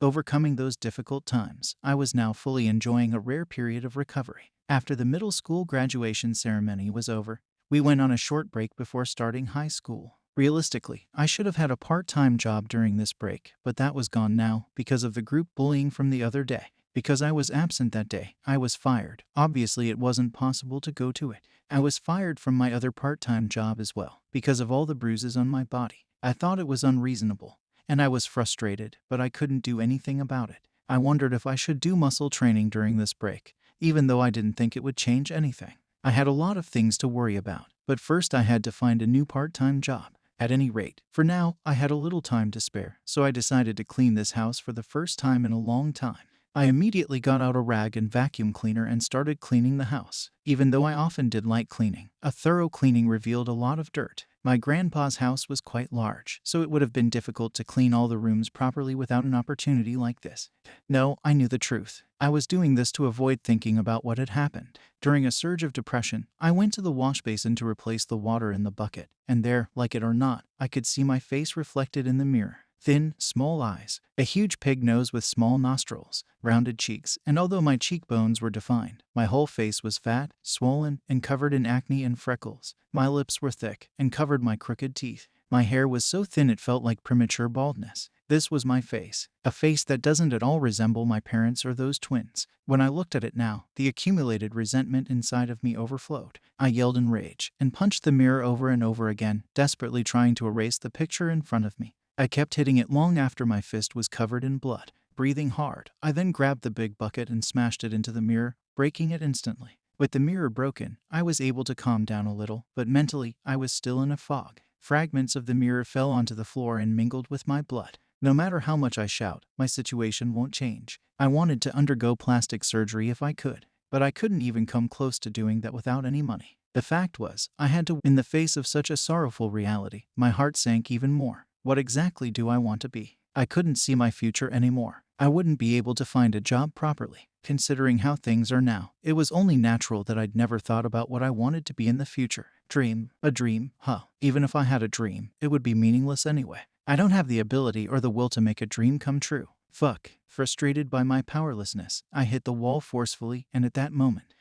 Overcoming those difficult times, I was now fully enjoying a rare period of recovery. After the middle school graduation ceremony was over, we went on a short break before starting high school. Realistically, I should have had a part-time job during this break, but that was gone now because of the group bullying from the other day. Because I was absent that day, I was fired. Obviously, it wasn't possible to go to it. I was fired from my other part-time job as well, because of all the bruises on my body. I thought it was unreasonable, and I was frustrated, but I couldn't do anything about it. I wondered if I should do muscle training during this break, even though I didn't think it would change anything. I had a lot of things to worry about, but first I had to find a new part-time job. At any rate, for now, I had a little time to spare, so I decided to clean this house for the first time in a long time. I immediately got out a rag and vacuum cleaner and started cleaning the house. Even though I often did light cleaning, a thorough cleaning revealed a lot of dirt. My grandpa's house was quite large, so it would have been difficult to clean all the rooms properly without an opportunity like this. No, I knew the truth. I was doing this to avoid thinking about what had happened. During a surge of depression, I went to the wash basin to replace the water in the bucket, and there, like it or not, I could see my face reflected in the mirror. Thin, small eyes, a huge pig nose with small nostrils, rounded cheeks, and although my cheekbones were defined, my whole face was fat, swollen, and covered in acne and freckles. My lips were thick and covered my crooked teeth. My hair was so thin it felt like premature baldness. This was my face, a face that doesn't at all resemble my parents or those twins. When I looked at it now, the accumulated resentment inside of me overflowed. I yelled in rage and punched the mirror over and over again, desperately trying to erase the picture in front of me. I kept hitting it long after my fist was covered in blood. Breathing hard, I then grabbed the big bucket and smashed it into the mirror, breaking it instantly. With the mirror broken, I was able to calm down a little, but mentally, I was still in a fog. Fragments of the mirror fell onto the floor and mingled with my blood. No matter how much I shout, my situation won't change. I wanted to undergo plastic surgery if I could, but I couldn't even come close to doing that without any money. The fact was, I had to. In the face of such a sorrowful reality, my heart sank even more. What exactly do I want to be? I couldn't see my future anymore. I wouldn't be able to find a job properly. Considering how things are now, it was only natural that I'd never thought about what I wanted to be in the future. A dream, huh? Even if I had a dream, it would be meaningless anyway. I don't have the ability or the will to make a dream come true. Fuck. Frustrated by my powerlessness, I hit the wall forcefully, and at that moment,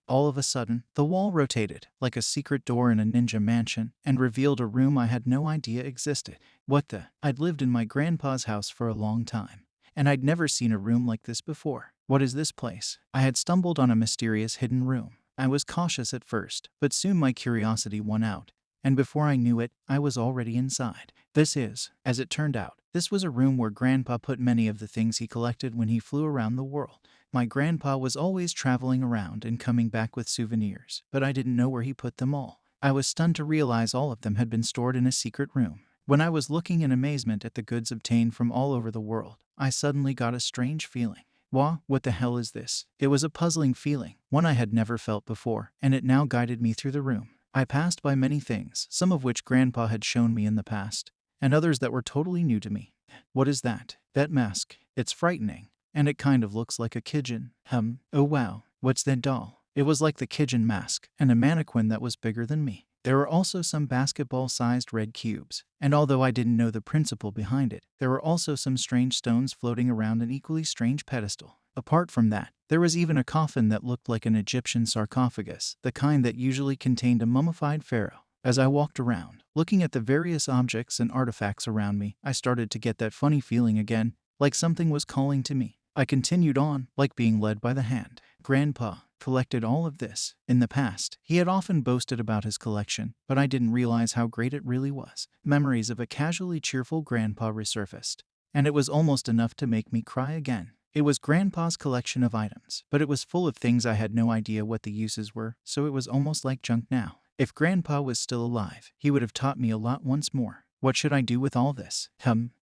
all of a sudden, the wall rotated, like a secret door in a ninja mansion, and revealed a room I had no idea existed. What the? I'd lived in my grandpa's house for a long time, and I'd never seen a room like this before. What is this place? I had stumbled on a mysterious hidden room. I was cautious at first, but soon my curiosity won out, and before I knew it, I was already inside. As it turned out, this was a room where Grandpa put many of the things he collected when he flew around the world. My grandpa was always traveling around and coming back with souvenirs, but I didn't know where he put them all. I was stunned to realize all of them had been stored in a secret room. When I was looking in amazement at the goods obtained from all over the world, I suddenly got a strange feeling. What the hell is this? It was a puzzling feeling, one I had never felt before, and it now guided me through the room. I passed by many things, some of which Grandpa had shown me in the past, and others that were totally new to me. What is that? That mask. It's frightening. And it kind of looks like a Kijin. Oh wow. What's that doll? It was like the Kijin mask, and a mannequin that was bigger than me. There were also some basketball-sized red cubes, and although I didn't know the principle behind it, there were also some strange stones floating around an equally strange pedestal. Apart from that, there was even a coffin that looked like an Egyptian sarcophagus, the kind that usually contained a mummified pharaoh. As I walked around, looking at the various objects and artifacts around me, I started to get that funny feeling again, like something was calling to me. I continued on, like being led by the hand. Grandpa collected all of this. In the past, he had often boasted about his collection, but I didn't realize how great it really was. Memories of a casually cheerful grandpa resurfaced, and it was almost enough to make me cry again. It was Grandpa's collection of items, but it was full of things I had no idea what the uses were, so it was almost like junk now. If Grandpa was still alive, he would have taught me a lot once more. What should I do with all this?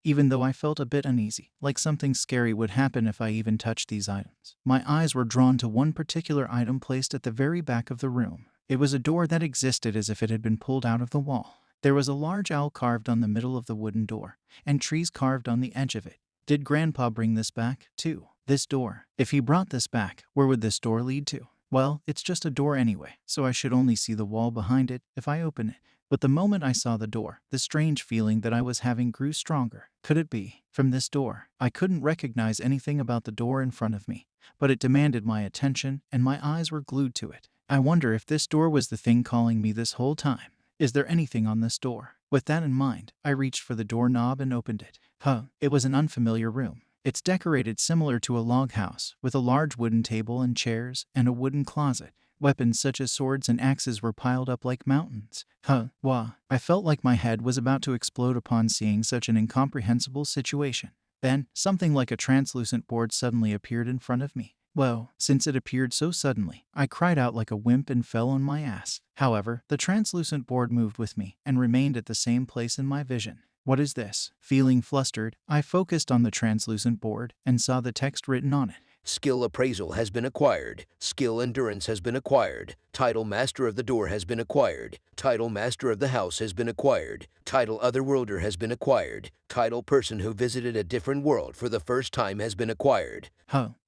Even though I felt a bit uneasy, like something scary would happen if I even touched these items. My eyes were drawn to one particular item placed at the very back of the room. It was a door that existed as if it had been pulled out of the wall. There was a large owl carved on the middle of the wooden door, and trees carved on the edge of it. Did Grandpa bring this back, too? This door. If he brought this back, where would this door lead to? Well, it's just a door anyway, so I should only see the wall behind it if I open it. But the moment I saw the door, the strange feeling that I was having grew stronger. Could it be from this door? I couldn't recognize anything about the door in front of me, but it demanded my attention and my eyes were glued to it. I wonder if this door was the thing calling me this whole time. Is there anything on this door? With that in mind, I reached for the doorknob and opened it. It was an unfamiliar room. It's decorated similar to a log house, with a large wooden table and chairs, and a wooden closet. Weapons such as swords and axes were piled up like mountains. Wah. I felt like my head was about to explode upon seeing such an incomprehensible situation. Then, something like a translucent board suddenly appeared in front of me. Well, since it appeared so suddenly, I cried out like a wimp and fell on my ass. However, the translucent board moved with me and remained at the same place in my vision. What is this? Feeling flustered, I focused on the translucent board and saw the text written on it. Skill appraisal has been acquired. Skill endurance has been acquired. Title master of the door has been acquired. Title master of the house has been acquired. Title otherworlder has been acquired. Title person who visited a different world for the first time has been acquired.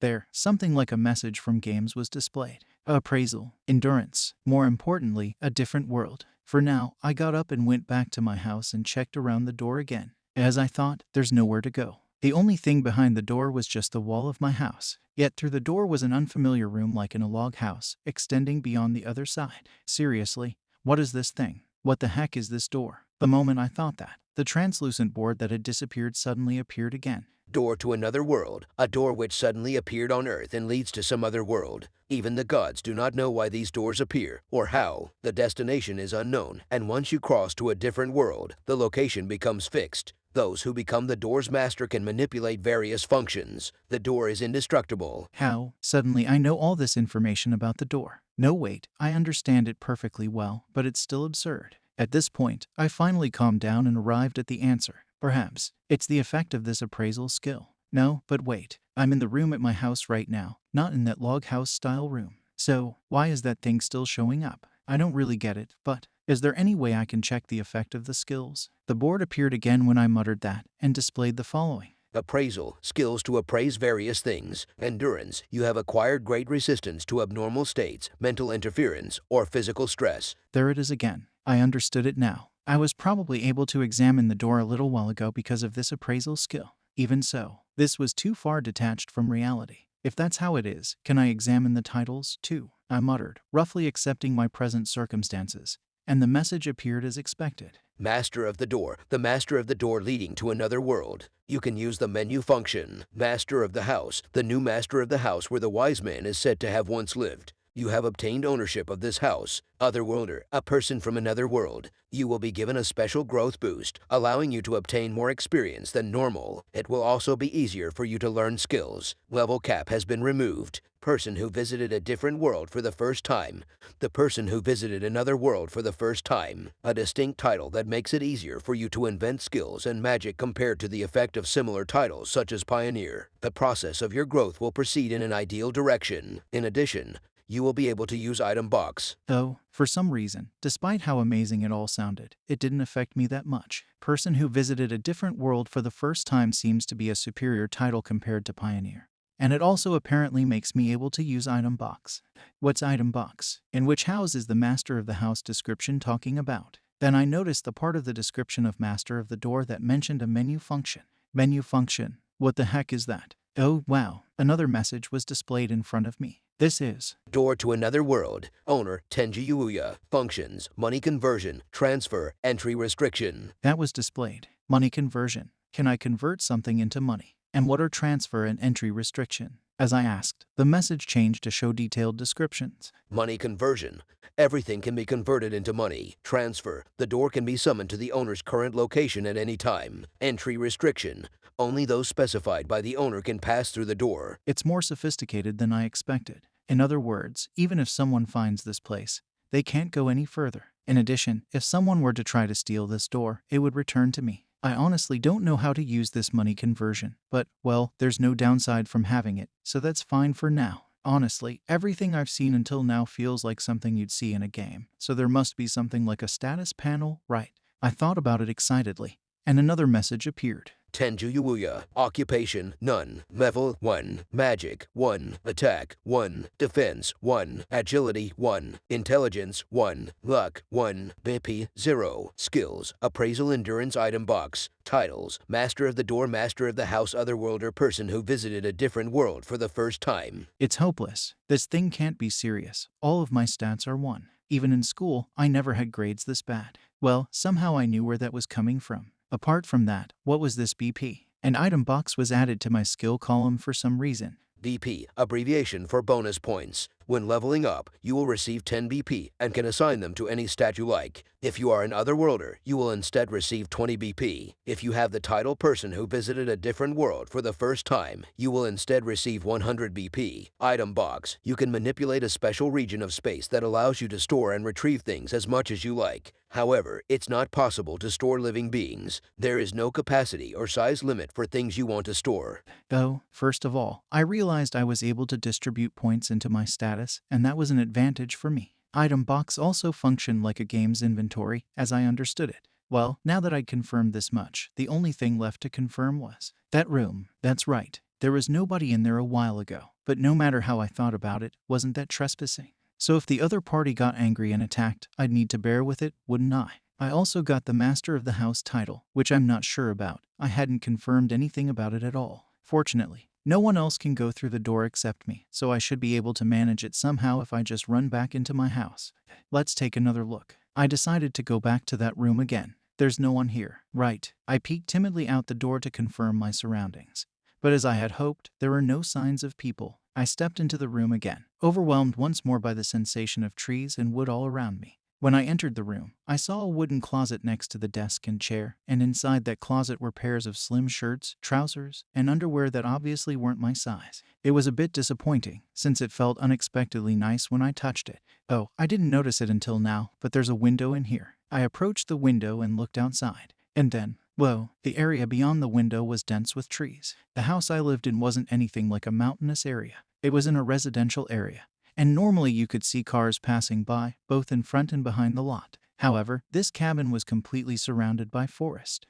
There, something like a message from games was displayed. Appraisal, endurance, more importantly, a different world. For now, I got up and went back to my house and checked around the door again. As I thought, there's nowhere to go. The only thing behind the door was just the wall of my house. Yet through the door was an unfamiliar room like in a log house, extending beyond the other side. Seriously, what is this thing? What the heck is this door? The moment I thought that, the translucent board that had disappeared suddenly appeared again. Door to another world, a door which suddenly appeared on Earth and leads to some other world. Even the gods do not know why these doors appear, or how. The destination is unknown, and once you cross to a different world, the location becomes fixed. Those who become the door's master can manipulate various functions. The door is indestructible. How? Suddenly I know all this information about the door. No wait, I understand it perfectly well, but it's still absurd. At this point, I finally calmed down and arrived at the answer. Perhaps it's the effect of this appraisal skill. No, but wait, I'm in the room at my house right now, not in that log house style room. So, why is that thing still showing up? I don't really get it, but is there any way I can check the effect of the skills? The board appeared again when I muttered that and displayed the following. Appraisal, skills to appraise various things. Endurance, you have acquired great resistance to abnormal states, mental interference, or physical stress. There it is again. I understood it now. I was probably able to examine the door a little while ago because of this appraisal skill. Even so, this was too far detached from reality. If that's how it is, can I examine the titles, too? I muttered, roughly accepting my present circumstances, and the message appeared as expected. Master of the door, the master of the door leading to another world. You can use the menu function. Master of the house, the new master of the house where the wise man is said to have once lived. You have obtained ownership of this house. Otherworlder, a person from another world. You will be given a special growth boost, allowing you to obtain more experience than normal. It will also be easier for you to learn skills. Level cap has been removed. Person who visited a different world for the first time. The person who visited another world for the first time. A distinct title that makes it easier for you to invent skills and magic compared to the effect of similar titles such as Pioneer. The process of your growth will proceed in an ideal direction. In addition, you will be able to use item box. Though, for some reason, despite how amazing it all sounded, it didn't affect me that much. Person who visited a different world for the first time seems to be a superior title compared to Pioneer. And it also apparently makes me able to use item box. What's item box? In which house is the master of the house description talking about? Then I noticed the part of the description of master of the door that mentioned a menu function. Menu function. What the heck is that? Oh wow, another message was displayed in front of me. This is Door to another world. Owner, Tenji Yuuya. Functions, money conversion, transfer, entry restriction. That was displayed. Money conversion. Can I convert something into money? And what are transfer and entry restriction? As I asked, the message changed to show detailed descriptions. Money conversion. Everything can be converted into money. Transfer. The door can be summoned to the owner's current location at any time. Entry restriction. Only those specified by the owner can pass through the door. It's more sophisticated than I expected. In other words, even if someone finds this place, they can't go any further. In addition, if someone were to try to steal this door, it would return to me. I honestly don't know how to use this money conversion, but, well, there's no downside from having it, so that's fine for now. Honestly, everything I've seen until now feels like something you'd see in a game, so there must be something like a status panel, right? I thought about it excitedly, and another message appeared. Tenjuyuya. Occupation, none. Level, 1. Magic, 1. Attack, 1. Defense, 1. Agility, 1. Intelligence, 1. Luck, 1. BP, 0. Skills, appraisal endurance item box. Titles, Master of the Door, Master of the House, Otherworlder, person who visited a different world for the first time. It's hopeless. This thing can't be serious. All of my stats are 1. Even in school, I never had grades this bad. Well, somehow I knew where that was coming from. Apart from that, what was this BP? An item box was added to my skill column for some reason. BP, abbreviation for bonus points. When leveling up, you will receive 10 BP and can assign them to any stat you like. If you are an Otherworlder, you will instead receive 20 BP. If you have the title Person Who Visited a Different World for the first time, you will instead receive 100 BP. Item Box. You can manipulate a special region of space that allows you to store and retrieve things as much as you like. However, it's not possible to store living beings. There is no capacity or size limit for things you want to store. Though, first of all, I realized I was able to distribute points into my status, and that was an advantage for me. Item box also functioned like a game's inventory, as I understood it. Well, now that I'd confirmed this much, the only thing left to confirm was that room. That's right. There was nobody in there a while ago, but no matter how I thought about it, wasn't that trespassing? So if the other party got angry and attacked, I'd need to bear with it, wouldn't I? I also got the Master of the House title, which I'm not sure about. I hadn't confirmed anything about it at all. Fortunately, no one else can go through the door except me, so I should be able to manage it somehow if I just run back into my house. Let's take another look. I decided to go back to that room again. There's no one here. Right. I peeked timidly out the door to confirm my surroundings. But as I had hoped, there were no signs of people. I stepped into the room again, overwhelmed once more by the sensation of trees and wood all around me. When I entered the room, I saw a wooden closet next to the desk and chair, and inside that closet were pairs of slim shirts, trousers, and underwear that obviously weren't my size. It was a bit disappointing, since it felt unexpectedly nice when I touched it. Oh, I didn't notice it until now, but there's a window in here. I approached the window and looked outside. And then, whoa, the area beyond the window was dense with trees. The house I lived in wasn't anything like a mountainous area. It was in a residential area, and normally you could see cars passing by, both in front and behind the lot. However, this cabin was completely surrounded by forest.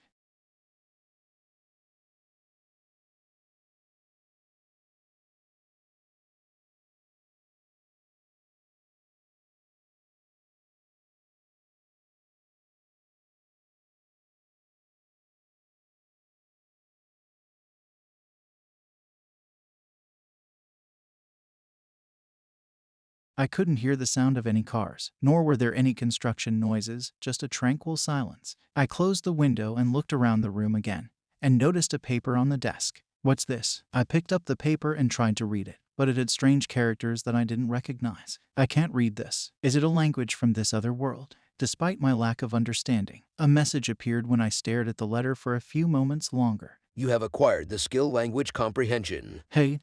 I couldn't hear the sound of any cars, nor were there any construction noises, just a tranquil silence. I closed the window and looked around the room again, and noticed a paper on the desk. What's this? I picked up the paper and tried to read it, but it had strange characters that I didn't recognize. I can't read this. Is it a language from this other world? Despite my lack of understanding, a message appeared when I stared at the letter for a few moments longer. You have acquired the skill Language Comprehension. Hey,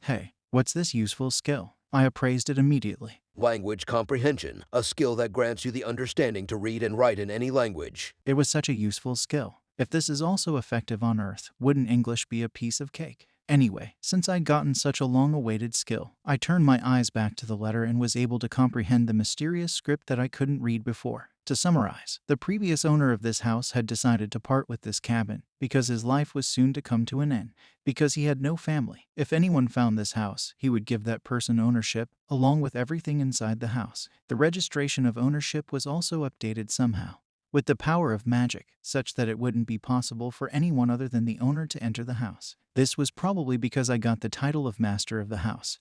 what's this useful skill? I appraised it immediately. Language Comprehension, a skill that grants you the understanding to read and write in any language. It was such a useful skill. If this is also effective on Earth, wouldn't English be a piece of cake? Anyway, since I'd gotten such a long-awaited skill, I turned my eyes back to the letter and was able to comprehend the mysterious script that I couldn't read before. To summarize, the previous owner of this house had decided to part with this cabin because his life was soon to come to an end, because he had no family. If anyone found this house, he would give that person ownership, along with everything inside the house. The registration of ownership was also updated somehow, with the power of magic, such that it wouldn't be possible for anyone other than the owner to enter the house. This was probably because I got the title of Master of the House,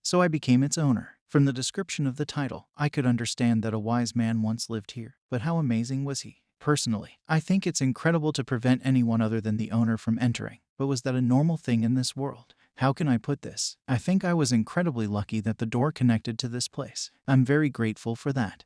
so I became its owner. From the description of the title, I could understand that a wise man once lived here, but how amazing was he? Personally, I think it's incredible to prevent anyone other than the owner from entering, but was that a normal thing in this world? How can I put this? I think I was incredibly lucky that the door connected to this place. I'm very grateful for that.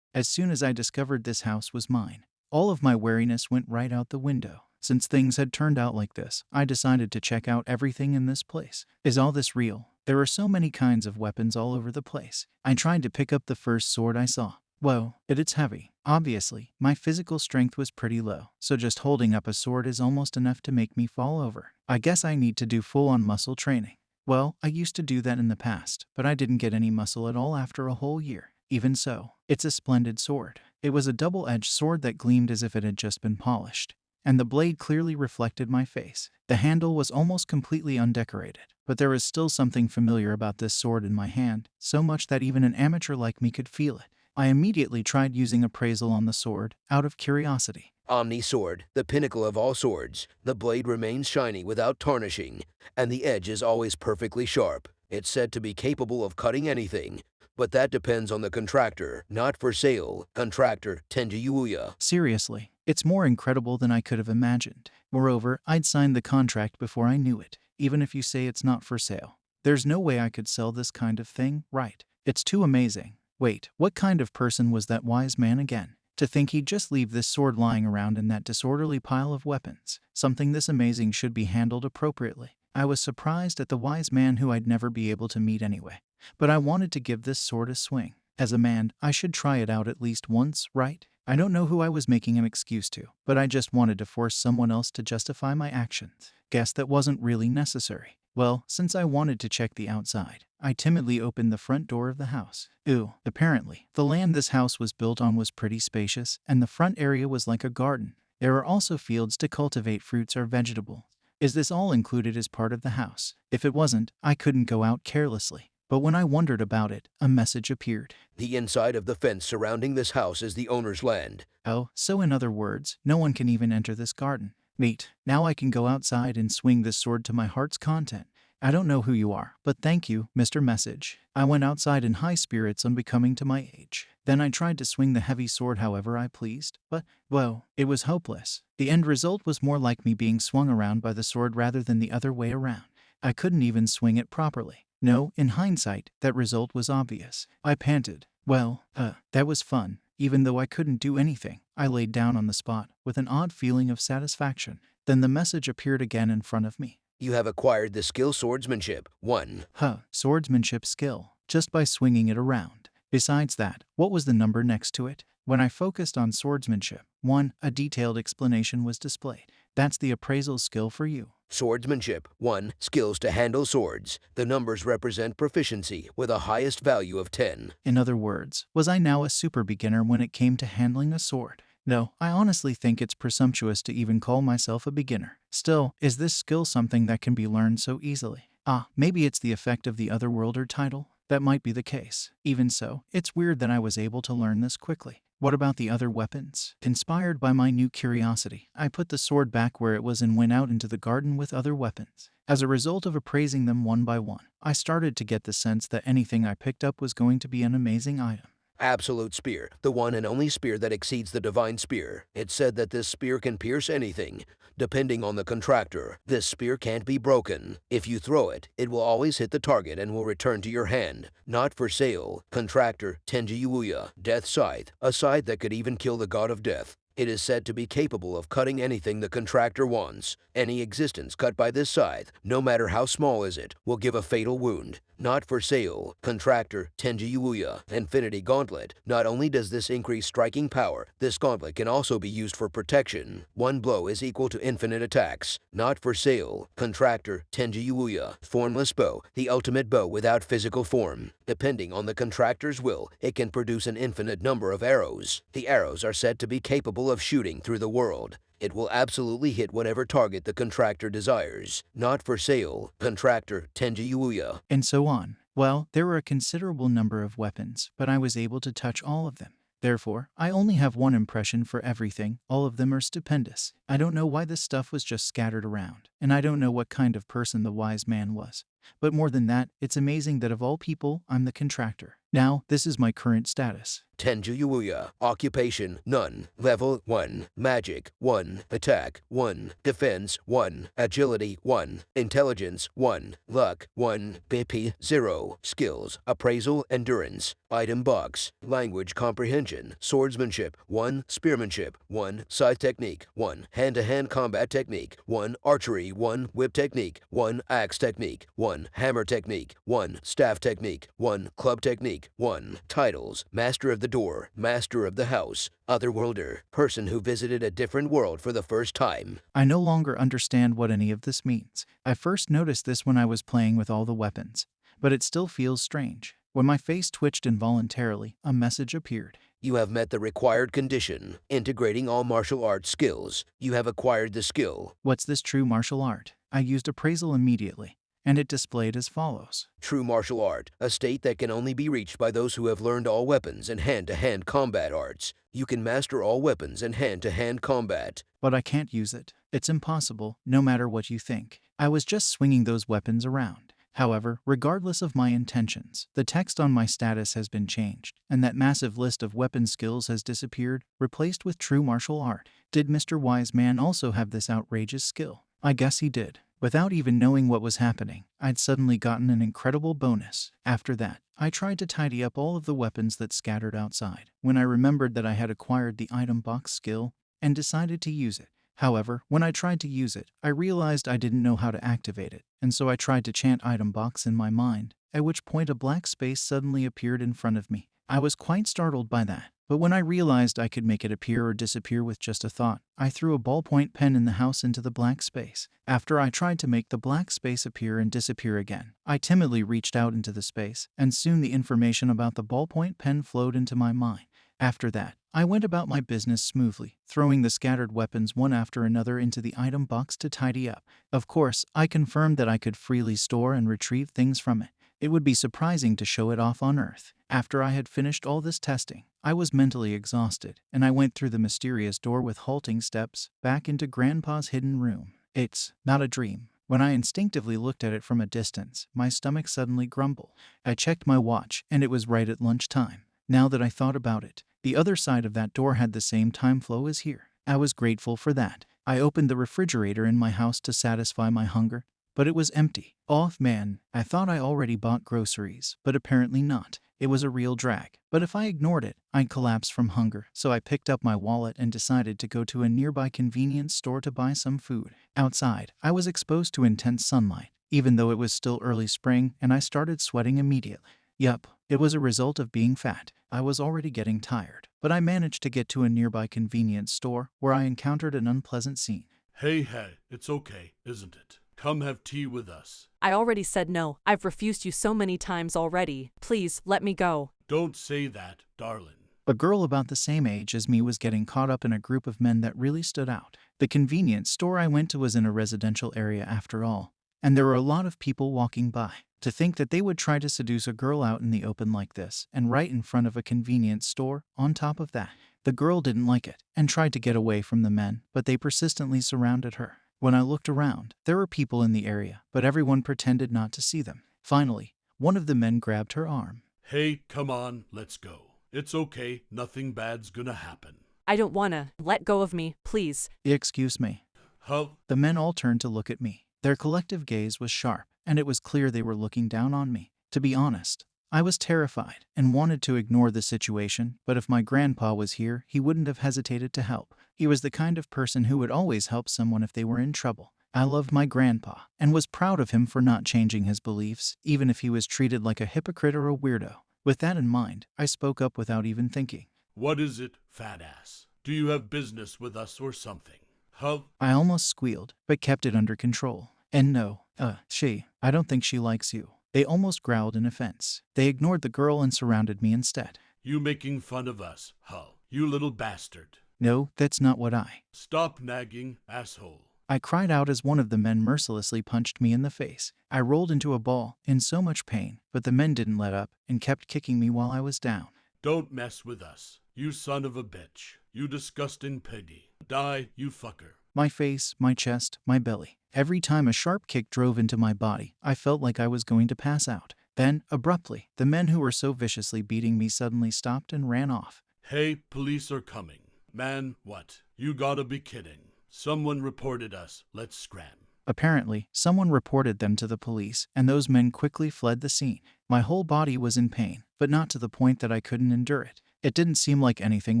As soon as I discovered this house was mine, all of my wariness went right out the window. Since things had turned out like this, I decided to check out everything in this place. Is all this real? There were so many kinds of weapons all over the place. I tried to pick up the first sword I saw. Whoa, it's heavy. Obviously, my physical strength was pretty low, so just holding up a sword is almost enough to make me fall over. I guess I need to do full-on muscle training. Well, I used to do that in the past, but I didn't get any muscle at all after a whole year. Even so, it's a splendid sword. It was a double-edged sword that gleamed as if it had just been polished, and the blade clearly reflected my face. The handle was almost completely undecorated, but there was still something familiar about this sword in my hand, so much that even an amateur like me could feel it. I immediately tried using appraisal on the sword, out of curiosity. Omni Sword, the pinnacle of all swords. The blade remains shiny without tarnishing, and the edge is always perfectly sharp. It's said to be capable of cutting anything, but that depends on the contractor. Not for sale. Contractor Tenjiyuya. Seriously, it's more incredible than I could have imagined. Moreover, I'd signed the contract before I knew it, even if you say it's not for sale. There's no way I could sell this kind of thing, right? It's too amazing. Wait, what kind of person was that wise man again? To think he'd just leave this sword lying around in that disorderly pile of weapons. Something this amazing should be handled appropriately. I was surprised at the wise man who I'd never be able to meet anyway. But I wanted to give this sword a swing. As a man, I should try it out at least once, right? I don't know who I was making an excuse to, but I just wanted to force someone else to justify my actions. Guess that wasn't really necessary. Well, since I wanted to check the outside, I timidly opened the front door of the house. Ooh, apparently, the land this house was built on was pretty spacious, and the front area was like a garden. There are also fields to cultivate fruits or vegetables. Is this all included as part of the house? If it wasn't, I couldn't go out carelessly. But when I wondered about it, a message appeared. The inside of the fence surrounding this house is the owner's land. Oh, so in other words, no one can even enter this garden. Neat. Now I can go outside and swing this sword to my heart's content. I don't know who you are, but thank you, Mr. Message. I went outside in high spirits unbecoming to my age. Then I tried to swing the heavy sword however I pleased, but, whoa, it was hopeless. The end result was more like me being swung around by the sword rather than the other way around. I couldn't even swing it properly. No, in hindsight, that result was obvious. I panted. Well, that was fun. Even though I couldn't do anything, I laid down on the spot with an odd feeling of satisfaction. Then the message appeared again in front of me. You have acquired the skill swordsmanship 1. Swordsmanship skill, just by swinging it around. Besides that, what was the number next to it? When I focused on swordsmanship 1, a detailed explanation was displayed. That's the appraisal skill for you. Swordsmanship 1. Skills to handle swords. The numbers represent proficiency with a highest value of 10. In other words, was I now a super beginner when it came to handling a sword? No, I honestly think it's presumptuous to even call myself a beginner. Still, is this skill something that can be learned so easily? Maybe it's the effect of the Otherworlder title? That might be the case. Even so, it's weird that I was able to learn this quickly. What about the other weapons? Inspired by my new curiosity, I put the sword back where it was and went out into the garden with other weapons. As a result of appraising them one by one, I started to get the sense that anything I picked up was going to be an amazing item. Absolute Spear, the one and only spear that exceeds the Divine Spear. It's said that this spear can pierce anything. Depending on the contractor, this spear can't be broken. If you throw it, it will always hit the target and will return to your hand. Not for sale. Contractor Tenjiyuya, Death Scythe, a scythe that could even kill the god of death. It is said to be capable of cutting anything the contractor wants. Any existence cut by this scythe, no matter how small is it, will give a fatal wound. Not for sale. Contractor Tenjiyuya, Infinity Gauntlet. Not only does this increase striking power, this gauntlet can also be used for protection. One blow is equal to infinite attacks. Not for sale. Contractor Tenjiyuya, Formless Bow, the ultimate bow without physical form. Depending on the contractor's will, it can produce an infinite number of arrows. The arrows are said to be capable of shooting through the world. It will absolutely hit whatever target the contractor desires. Not for sale. Contractor Tenjiyuya. And so on. Well, there were a considerable number of weapons, but I was able to touch all of them. Therefore, I only have one impression for everything. All of them are stupendous. I don't know why this stuff was just scattered around, and I don't know what kind of person the wise man was. But more than that, it's amazing that of all people, I'm the contractor. Now, this is my current status. Tenjiyuya. Occupation, none. Level 1. Magic, 1. Attack, 1. Defense, 1. Agility, 1. Intelligence, 1. Luck, 1. BP, 0. Skills, Appraisal, Endurance. Item box. Language comprehension. Swordsmanship, 1. Spearmanship, 1. Scythe technique, 1. Hand-to-hand combat technique, 1. Archery, 1. Whip technique, 1. Axe technique, 1. 1. Hammer technique. 1. Staff technique. 1. Club technique. 1. Titles. Master of the door. Master of the house. Otherworlder. Person who visited a different world for the first time. I no longer understand what any of this means. I first noticed this when I was playing with all the weapons, but it still feels strange. When my face twitched involuntarily, a message appeared. You have met the required condition, integrating all martial arts skills. You have acquired the skill. What's this true martial art? I used appraisal immediately, and it displayed as follows. True martial art, a state that can only be reached by those who have learned all weapons and hand-to-hand combat arts. You can master all weapons and hand-to-hand combat. But I can't use it. It's impossible, no matter what you think. I was just swinging those weapons around. However, regardless of my intentions, the text on my status has been changed, and that massive list of weapon skills has disappeared, replaced with true martial art. Did Mr. Wise Man also have this outrageous skill? I guess he did. Without even knowing what was happening, I'd suddenly gotten an incredible bonus. After that, I tried to tidy up all of the weapons that scattered outside, when I remembered that I had acquired the item box skill and decided to use it. However, when I tried to use it, I realized I didn't know how to activate it, and so I tried to chant item box in my mind, at which point a black space suddenly appeared in front of me. I was quite startled by that, but when I realized I could make it appear or disappear with just a thought, I threw a ballpoint pen in the house into the black space. After I tried to make the black space appear and disappear again, I timidly reached out into the space, and soon the information about the ballpoint pen flowed into my mind. After that, I went about my business smoothly, throwing the scattered weapons one after another into the item box to tidy up. Of course, I confirmed that I could freely store and retrieve things from it. It would be surprising to show it off on Earth. After I had finished all this testing, I was mentally exhausted, and I went through the mysterious door with halting steps, back into Grandpa's hidden room. It's not a dream. When I instinctively looked at it from a distance, my stomach suddenly grumbled. I checked my watch, and it was right at lunchtime. Now that I thought about it, the other side of that door had the same time flow as here. I was grateful for that. I opened the refrigerator in my house to satisfy my hunger, but it was empty. Man, I thought I already bought groceries, but apparently not. It was a real drag. But if I ignored it, I'd collapse from hunger, so I picked up my wallet and decided to go to a nearby convenience store to buy some food. Outside, I was exposed to intense sunlight, even though it was still early spring, and I started sweating immediately. Yup, it was a result of being fat. I was already getting tired, but I managed to get to a nearby convenience store where I encountered an unpleasant scene. Hey, it's okay, isn't it? Come have tea with us. I already said no. I've refused you so many times already. Please, let me go. Don't say that, darling. A girl about the same age as me was getting caught up in a group of men that really stood out. The convenience store I went to was in a residential area after all, and there were a lot of people walking by. To think that they would try to seduce a girl out in the open like this, and right in front of a convenience store, on top of that. The girl didn't like it, and tried to get away from the men, but they persistently surrounded her. When I looked around, there were people in the area, but everyone pretended not to see them. Finally, one of the men grabbed her arm. Hey, come on, let's go. It's okay, nothing bad's gonna happen. I don't wanna. Let go of me, please. Excuse me. Huh? The men all turned to look at me. Their collective gaze was sharp, and it was clear they were looking down on me. To be honest, I was terrified and wanted to ignore the situation, but if my grandpa was here, he wouldn't have hesitated to help. He was the kind of person who would always help someone if they were in trouble. I loved my grandpa and was proud of him for not changing his beliefs, even if he was treated like a hypocrite or a weirdo. With that in mind, I spoke up without even thinking. What is it, fat ass? Do you have business with us or something? Huh? I almost squealed, but kept it under control. And no, I don't think she likes you. They almost growled in offense. They ignored the girl and surrounded me instead. You making fun of us, huh? You little bastard. No, that's not what I... Stop nagging, asshole. I cried out as one of the men mercilessly punched me in the face. I rolled into a ball, in so much pain, but the men didn't let up and kept kicking me while I was down. Don't mess with us, you son of a bitch. You disgusting piggy. Die, you fucker. My face, my chest, my belly. Every time a sharp kick drove into my body, I felt like I was going to pass out. Then, abruptly, the men who were so viciously beating me suddenly stopped and ran off. Hey, police are coming. Man, what? You gotta be kidding. Someone reported us. Let's scram. Apparently, someone reported them to the police, and those men quickly fled the scene. My whole body was in pain, but not to the point that I couldn't endure it. It didn't seem like anything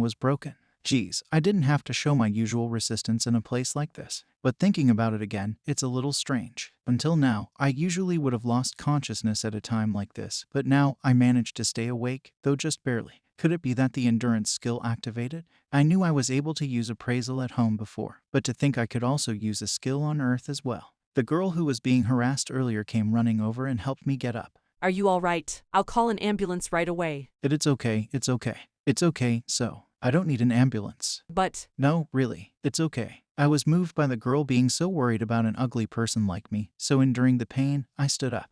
was broken. Geez, I didn't have to show my usual resistance in a place like this. But thinking about it again, it's a little strange. Until now, I usually would have lost consciousness at a time like this, but now I managed to stay awake, though just barely. Could it be that the endurance skill activated? I knew I was able to use appraisal at home before, but to think I could also use a skill on Earth as well. The girl who was being harassed earlier came running over and helped me get up. Are you all right? I'll call an ambulance right away. It's okay, it's okay. It's okay, so. I don't need an ambulance. But No, really, it's okay. I was moved by the girl being so worried about an ugly person like me, so enduring the pain, I stood up.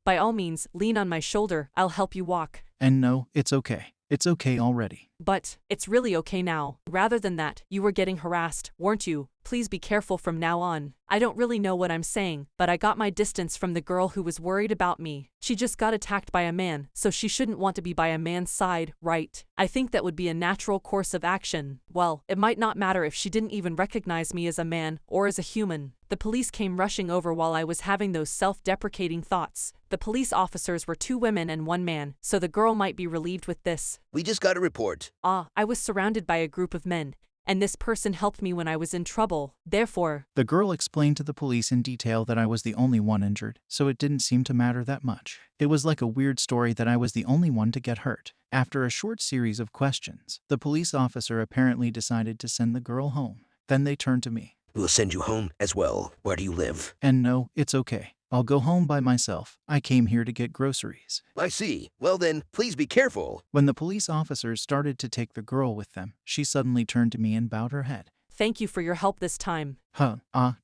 by all means, lean on my shoulder. I'll help you walk. And no, it's okay. It's okay already. But it's really okay now. Rather than that, you were getting harassed, weren't you? Please be careful from now on. I don't really know what I'm saying, but I got my distance from the girl who was worried about me. She just got attacked by a man, so she shouldn't want to be by a man's side, right? I think that would be a natural course of action. Well, it might not matter if she didn't even recognize me as a man or as a human. The police came rushing over while I was having those self-deprecating thoughts. The police officers were 2 women and 1 man, so the girl might be relieved with this. We just got a report. I was surrounded by a group of men, and this person helped me when I was in trouble. Therefore, The girl explained to the police in detail that I was the only one injured, so it didn't seem to matter that much. It was like a weird story that I was the only one to get hurt. After a short series of questions, the police officer apparently decided to send the girl home. Then they turned to me. We'll send you home as well. Where do you live? And no, it's okay. I'll go home by myself. I came here to get groceries. I see. Well then, please be careful. When the police officers started to take the girl with them, she suddenly turned to me and bowed her head. thank you for your help this time.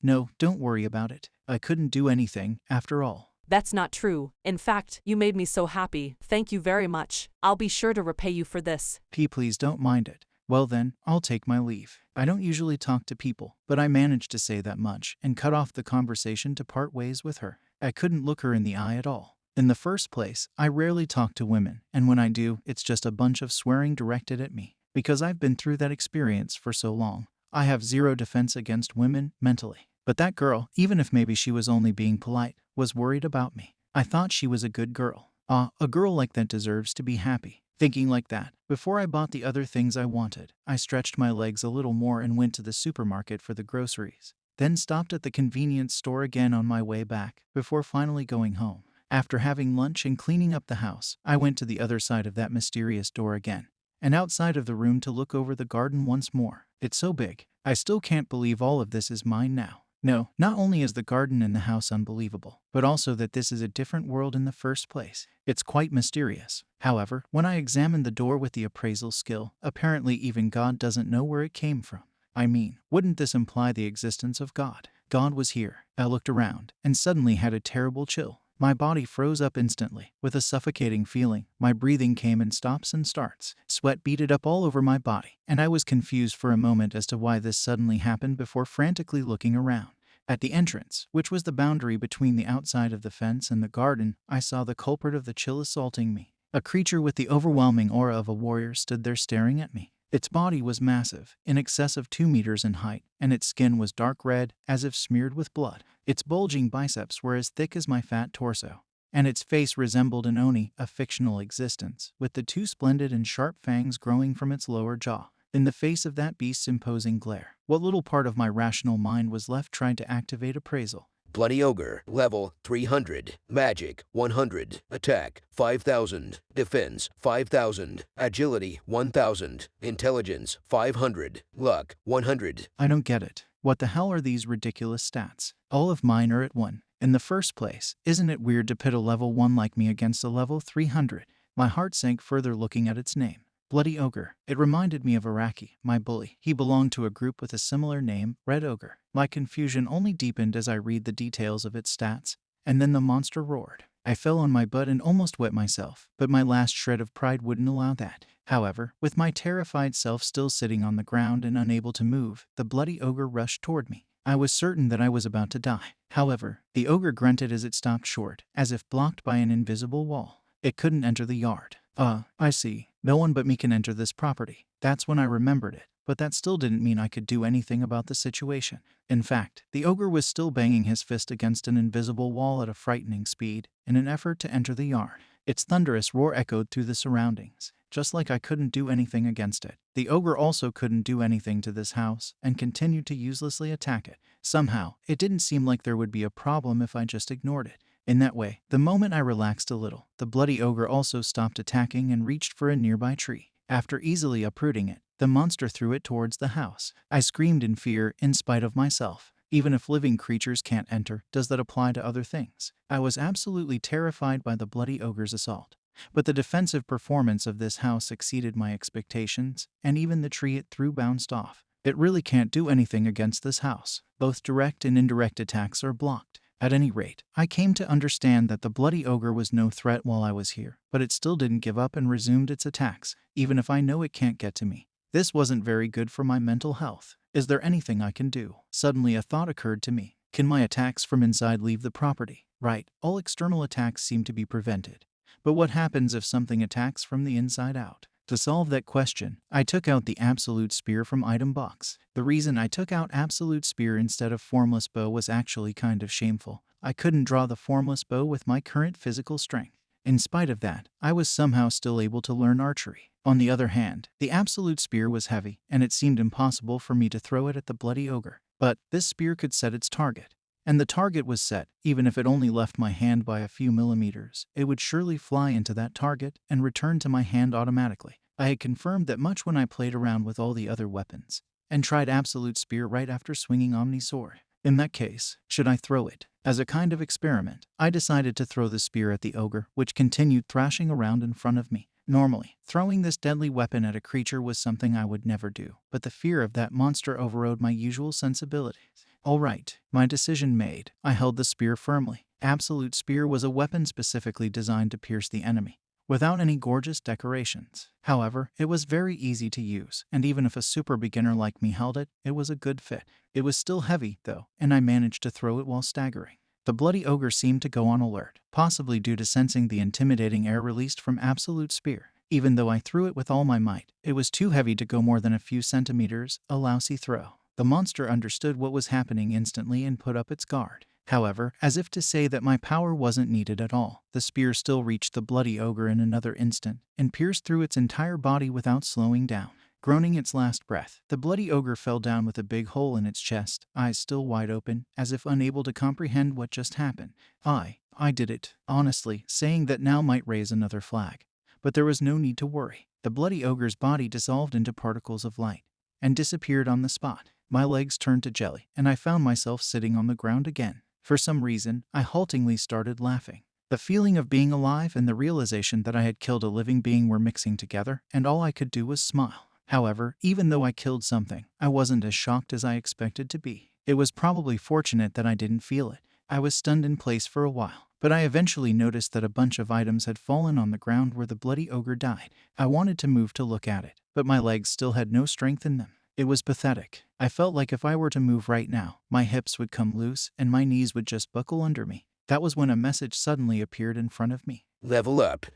No, don't worry about it. I couldn't do anything, after all. That's not true. In fact, you made me so happy. Thank you very much. I'll be sure to repay you for this. Please don't mind it. Well then, I'll take my leave. I don't usually talk to people, but I managed to say that much and cut off the conversation to part ways with her. I couldn't look her in the eye at all. In the first place, I rarely talk to women, and when I do, it's just a bunch of swearing directed at me. Because I've been through that experience for so long, I have zero defense against women mentally. But that girl, even if maybe she was only being polite, was worried about me. I thought she was a good girl. A girl like that deserves to be happy. Thinking like that, before I bought the other things I wanted, I stretched my legs a little more and went to the supermarket for the groceries. Then stopped at the convenience store again on my way back, before finally going home. After having lunch and cleaning up the house, I went to the other side of that mysterious door again, and outside of the room to look over the garden once more. It's so big. I still can't believe all of this is mine now. No, not only is the garden and the house unbelievable, but also that this is a different world in the first place. It's quite mysterious. However, when I examined the door with the appraisal skill, apparently even God doesn't know where it came from. I mean, wouldn't this imply the existence of God? God was here. I looked around, and suddenly had a terrible chill. My body froze up instantly, with a suffocating feeling. My breathing came in stops and starts. Sweat beaded up all over my body, and I was confused for a moment as to why this suddenly happened before frantically looking around. At the entrance, which was the boundary between the outside of the fence and the garden, I saw the culprit of the chill assaulting me. A creature with the overwhelming aura of a warrior stood there staring at me. Its body was massive, in excess of 2 meters in height, and its skin was dark red, as if smeared with blood. Its bulging biceps were as thick as my fat torso, and its face resembled an oni, a fictional existence, with the 2 splendid and sharp fangs growing from its lower jaw. In the face of that beast's imposing glare, what little part of my rational mind was left tried to activate appraisal. Bloody Ogre, level 300, magic 100, attack 5,000, defense 5,000, agility 1,000, intelligence 500, luck 100. I don't get it. What the hell are these ridiculous stats? All of mine are at 1. In the first place, isn't it weird to pit a level 1 like me against a level 300? My heart sank further looking at its name. Bloody Ogre. It reminded me of Araki, my bully. He belonged to a group with a similar name, Red Ogre. My confusion only deepened as I read the details of its stats, and then the monster roared. I fell on my butt and almost wet myself, but my last shred of pride wouldn't allow that. However, with my terrified self still sitting on the ground and unable to move, the Bloody Ogre rushed toward me. I was certain that I was about to die. However, the ogre grunted as it stopped short, as if blocked by an invisible wall. It couldn't enter the yard. I see. No one but me can enter this property. That's when I remembered it, but that still didn't mean I could do anything about the situation. In fact, the ogre was still banging his fist against an invisible wall at a frightening speed in an effort to enter the yard. Its thunderous roar echoed through the surroundings. just like I couldn't do anything against it. The ogre also couldn't do anything to this house and continued to uselessly attack it. Somehow, it didn't seem like there would be a problem if I just ignored it. In that way, the moment I relaxed a little, the bloody ogre also stopped attacking and reached for a nearby tree. After easily uprooting it, the monster threw it towards the house. I screamed in fear in spite of myself. Even if living creatures can't enter, does that apply to other things? I was absolutely terrified by the bloody ogre's assault. But the defensive performance of this house exceeded my expectations, and even the tree it threw bounced off. It really can't do anything against this house. Both direct and indirect attacks are blocked. At any rate, I came to understand that the bloody ogre was no threat while I was here, but it still didn't give up and resumed its attacks, even if I know it can't get to me. This wasn't very good for my mental health. Is there anything I can do? Suddenly a thought occurred to me. Can my attacks from inside leave the property? Right, all external attacks seem to be prevented. But what happens if something attacks from the inside out? To solve that question, I took out the Absolute Spear from item box. The reason I took out Absolute Spear instead of Formless Bow was actually kind of shameful. I couldn't draw the Formless Bow with my current physical strength. In spite of that, I was somehow still able to learn archery. On the other hand, the Absolute Spear was heavy, and it seemed impossible for me to throw it at the bloody ogre. But this spear could set its target. And the target was set. Even if it only left my hand by a few millimeters, it would surely fly into that target and return to my hand automatically. I had confirmed that much when I played around with all the other weapons, and tried Absolute Spear right after swinging Omni Sword. In that case, should I throw it? As a kind of experiment, I decided to throw the spear at the ogre, which continued thrashing around in front of me. Normally, throwing this deadly weapon at a creature was something I would never do, but the fear of that monster overrode my usual sensibilities. Alright, my decision made, I held the spear firmly. Absolute Spear was a weapon specifically designed to pierce the enemy, without any gorgeous decorations. However, it was very easy to use, and even if a super beginner like me held it, it was a good fit. It was still heavy, though, and I managed to throw it while staggering. The bloody ogre seemed to go on alert, possibly due to sensing the intimidating air released from Absolute Spear. Even though I threw it with all my might, it was too heavy to go more than a few centimeters, a lousy throw. The monster understood what was happening instantly and put up its guard. However, as if to say that my power wasn't needed at all, the spear still reached the bloody ogre in another instant and pierced through its entire body without slowing down. Groaning its last breath, the bloody ogre fell down with a big hole in its chest, eyes still wide open, as if unable to comprehend what just happened. I did it, honestly, saying that now might raise another flag. But there was no need to worry. The bloody ogre's body dissolved into particles of light and disappeared on the spot. My legs turned to jelly, and I found myself sitting on the ground again. For some reason, I haltingly started laughing. The feeling of being alive and the realization that I had killed a living being were mixing together, and all I could do was smile. However, even though I killed something, I wasn't as shocked as I expected to be. It was probably fortunate that I didn't feel it. I was stunned in place for a while, but I eventually noticed that a bunch of items had fallen on the ground where the bloody ogre died. I wanted to move to look at it, but my legs still had no strength in them. It was pathetic. I felt like if I were to move right now, my hips would come loose and my knees would just buckle under me. That was when a message suddenly appeared in front of me. Level up.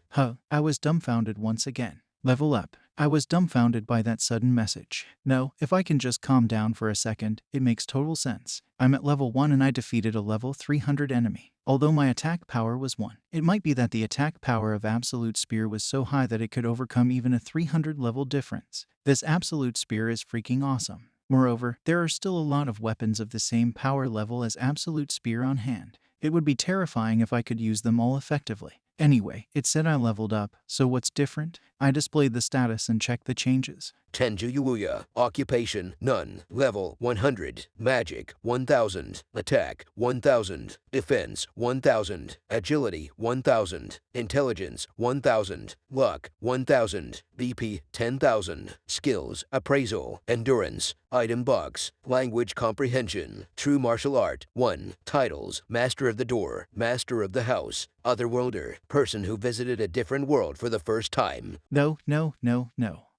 I was dumbfounded once again. Level up. I was dumbfounded by that sudden message. No, if I can just calm down for a second, it makes total sense. I'm at level 1 and I defeated a level 300 enemy. Although my attack power was 1. It might be that the attack power of Absolute Spear was so high that it could overcome even a 300 level difference. This Absolute Spear is freaking awesome. Moreover, there are still a lot of weapons of the same power level as Absolute Spear on hand. It would be terrifying if I could use them all effectively. Anyway, it said I leveled up, so what's different? I displayed the status and checked the changes. Tenju Yuuya. Occupation, none. Level, 100. Magic, 1000. Attack, 1000. Defense, 1000. Agility, 1000. Intelligence, 1000. Luck, 1000. BP, 10,000. Skills, Appraisal. Endurance. Item box. Language comprehension. True martial art, 1. Titles, Master of the Door, Master of the House. Otherworlder, person who visited a different world for the first time. No.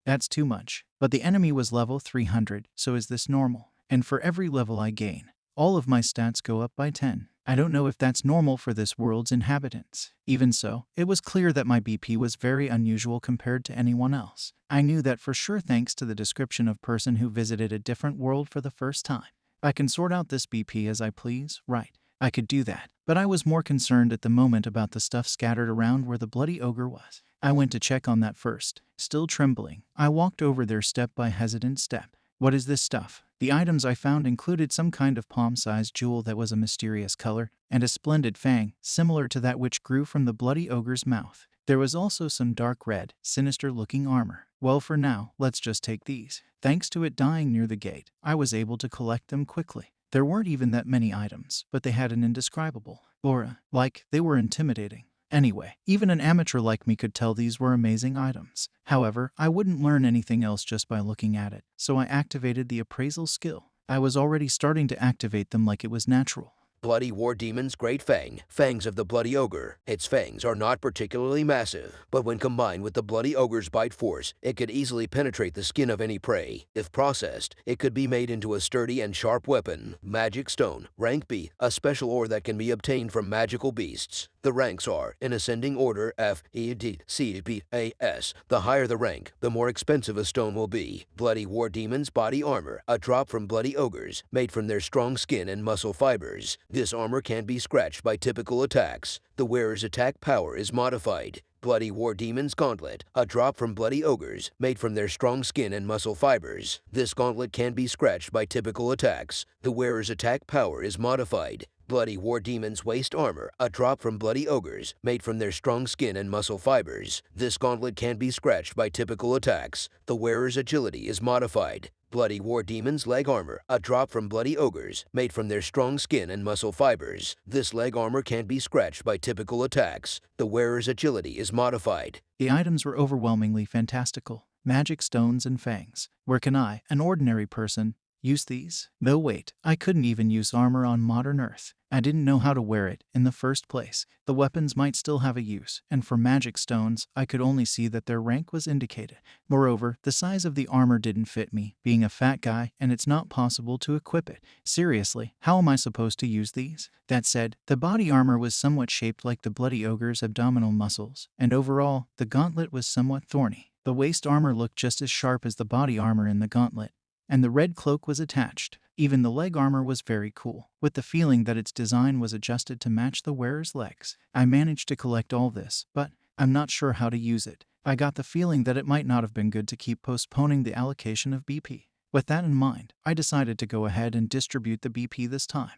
That's too much. But the enemy was level 300, so is this normal? And for every level I gain, all of my stats go up by 10. I don't know if that's normal for this world's inhabitants. Even so, it was clear that my BP was very unusual compared to anyone else. I knew that for sure thanks to the description of person who visited a different world for the first time. I can sort out this BP as I please, right? I could do that, but I was more concerned at the moment about the stuff scattered around where the bloody ogre was. I went to check on that first. Still trembling, I walked over there step by hesitant step. What is this stuff? The items I found included some kind of palm-sized jewel that was a mysterious color, and a splendid fang, similar to that which grew from the bloody ogre's mouth. There was also some dark red, sinister-looking armor. Well, for now, let's just take these. Thanks to it dying near the gate, I was able to collect them quickly. There weren't even that many items, but they had an indescribable aura, like they were intimidating. Anyway, even an amateur like me could tell these were amazing items. However, I wouldn't learn anything else just by looking at it, so I activated the appraisal skill. I was already starting to activate them like it was natural. Bloody War Demon's Great Fang, Fangs of the Bloody Ogre. Its fangs are not particularly massive, but when combined with the Bloody Ogre's bite force, it could easily penetrate the skin of any prey. If processed, it could be made into a sturdy and sharp weapon. Magic Stone, Rank B, a special ore that can be obtained from magical beasts. The ranks are, in ascending order, F, E, D, C, B, A, S. The higher the rank, the more expensive a stone will be. Bloody War Demon's Body Armor, a drop from Bloody Ogres, made from their strong skin and muscle fibers. This armor can be scratched by typical attacks. The wearer's attack power is modified. Bloody War Demon's Gauntlet, a drop from Bloody Ogres, made from their strong skin and muscle fibers. This gauntlet can be scratched by typical attacks. The wearer's attack power is modified. Bloody War Demon's Waist Armor, a drop from Bloody Ogres, made from their strong skin and muscle fibers. This gauntlet can be scratched by typical attacks. The wearer's agility is modified. Bloody War Demon's Leg Armor, a drop from Bloody Ogres, made from their strong skin and muscle fibers. This leg armor can be scratched by typical attacks. The wearer's agility is modified. The items were overwhelmingly fantastical. Magic stones and fangs. Where can I, an ordinary person, use these? Though wait, I couldn't even use armor on modern Earth. I didn't know how to wear it in the first place. The weapons might still have a use, and for magic stones, I could only see that their rank was indicated. Moreover, the size of the armor didn't fit me, being a fat guy, and it's not possible to equip it. Seriously, how am I supposed to use these? That said, the body armor was somewhat shaped like the Bloody Ogre's abdominal muscles, and overall, the gauntlet was somewhat thorny. The waist armor looked just as sharp as the body armor in the gauntlet, and the red cloak was attached. Even the leg armor was very cool, with the feeling that its design was adjusted to match the wearer's legs. I managed to collect all this, but I'm not sure how to use it. I got the feeling that it might not have been good to keep postponing the allocation of BP. With that in mind, I decided to go ahead and distribute the BP this time.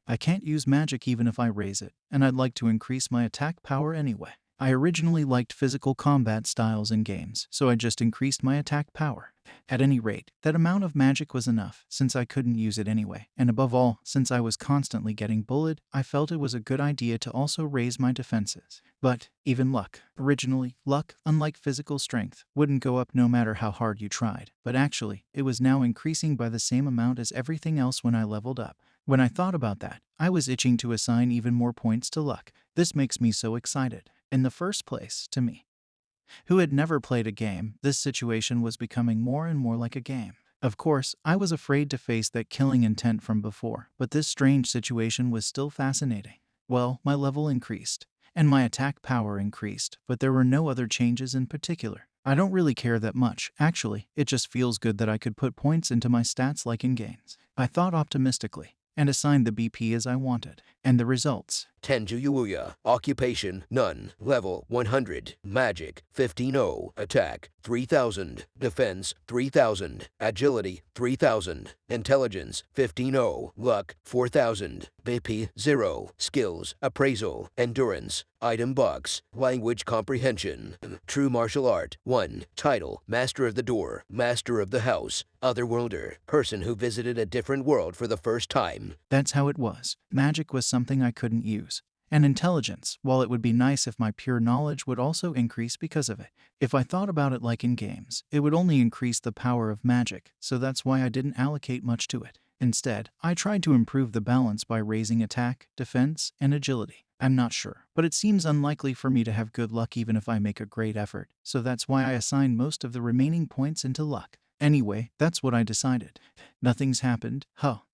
I can't use magic even if I raise it, and I'd like to increase my attack power anyway. I originally liked physical combat styles in games, so I just increased my attack power. At any rate, that amount of magic was enough, since I couldn't use it anyway, and above all, since I was constantly getting bullied, I felt it was a good idea to also raise my defenses. But, even luck. Originally, luck, unlike physical strength, wouldn't go up no matter how hard you tried, but actually, it was now increasing by the same amount as everything else when I leveled up. When I thought about that, I was itching to assign even more points to luck. This makes me so excited. In the first place, to me, who had never played a game, this situation was becoming more and more like a game. Of course, I was afraid to face that killing intent from before, but this strange situation was still fascinating. Well, my level increased, and my attack power increased, but there were no other changes in particular. I don't really care that much, actually, it just feels good that I could put points into my stats like in games. I thought optimistically, and assigned the BP as I wanted. And the results. Tenjuyuya. Occupation, none. Level, 100. Magic, 15-0. Attack, 3000. Defense, 3000. Agility, 3000. Intelligence, 15-0. Luck, 4000. BP, 0. Skills, Appraisal. Endurance. Item box. Language comprehension. True martial art, 1. Title, Master of the Door. Master of the House. Otherworlder. Person who visited a different world for the first time. That's how it was. Magic was something I couldn't use. And intelligence, while it would be nice if my pure knowledge would also increase because of it. If I thought about it like in games, it would only increase the power of magic, so that's why I didn't allocate much to it. Instead, I tried to improve the balance by raising attack, defense, and agility. I'm not sure, but it seems unlikely for me to have good luck even if I make a great effort, so that's why I assigned most of the remaining points into luck. Anyway, that's what I decided. Nothing's happened.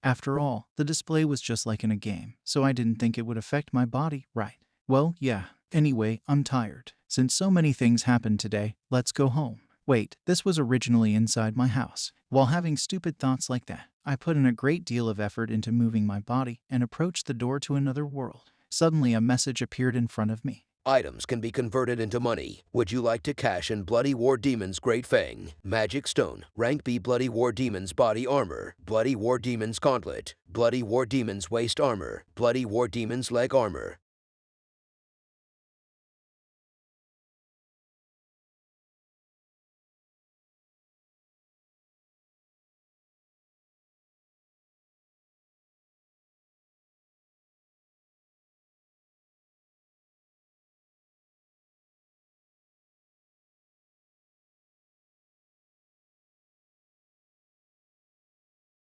After all, the display was just like in a game, so I didn't think it would affect my body, right? Well, yeah. Anyway, I'm tired. Since so many things happened today, let's go home. Wait, this was originally inside my house. While having stupid thoughts like that, I put in a great deal of effort into moving my body and approached the door to another world. Suddenly a message appeared in front of me. Items can be converted into money. Would you like to cash in Bloody War Demon's Great Fang, Magic Stone, Rank B Bloody War Demon's Body Armor, Bloody War Demon's Gauntlet, Bloody War Demon's Waist Armor, Bloody War Demon's Leg Armor?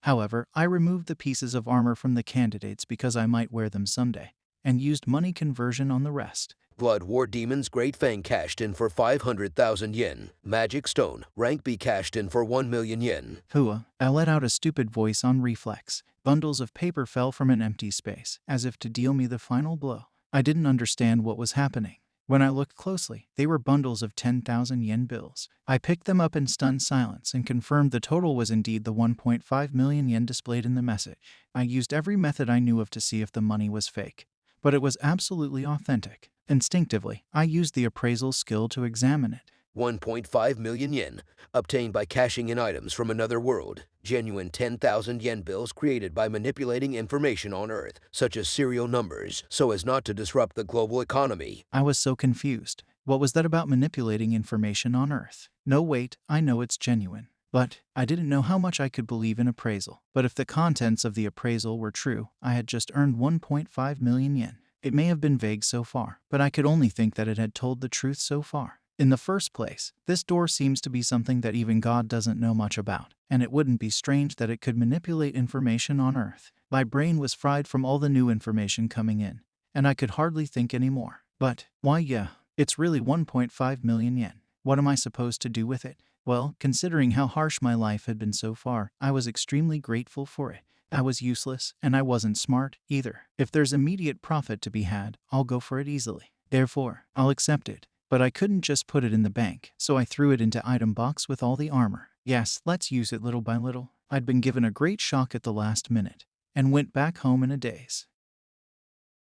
However, I removed the pieces of armor from the candidates because I might wear them someday, and used money conversion on the rest. Blood War Demon's Great Fang cashed in for 500,000 yen. Magic Stone, Rank B cashed in for 1 million yen. Hua, I let out a stupid voice on reflex. Bundles of paper fell from an empty space, as if to deal me the final blow. I didn't understand what was happening. When I looked closely, they were bundles of 10,000 yen bills. I picked them up in stunned silence and confirmed the total was indeed the 1.5 million yen displayed in the message. I used every method I knew of to see if the money was fake, but it was absolutely authentic. Instinctively, I used the appraisal skill to examine it. 1.5 million yen, obtained by cashing in items from another world. Genuine 10,000 yen bills created by manipulating information on Earth, such as serial numbers, so as not to disrupt the global economy. I was so confused. What was that about manipulating information on Earth? No, wait, I know it's genuine. But I didn't know how much I could believe in appraisal. But if the contents of the appraisal were true, I had just earned 1.5 million yen. It may have been vague so far, but I could only think that it had told the truth so far. In the first place, this door seems to be something that even God doesn't know much about, and it wouldn't be strange that it could manipulate information on Earth. My brain was fried from all the new information coming in, and I could hardly think anymore. But, why yeah, it's really 1.5 million yen. What am I supposed to do with it? Well, considering how harsh my life had been so far, I was extremely grateful for it. I was useless, and I wasn't smart either. If there's immediate profit to be had, I'll go for it easily. Therefore, I'll accept it. But I couldn't just put it in the bank, so I threw it into item box with all the armor. Yes, let's use it little by little. I'd been given a great shock at the last minute, and went back home in a daze.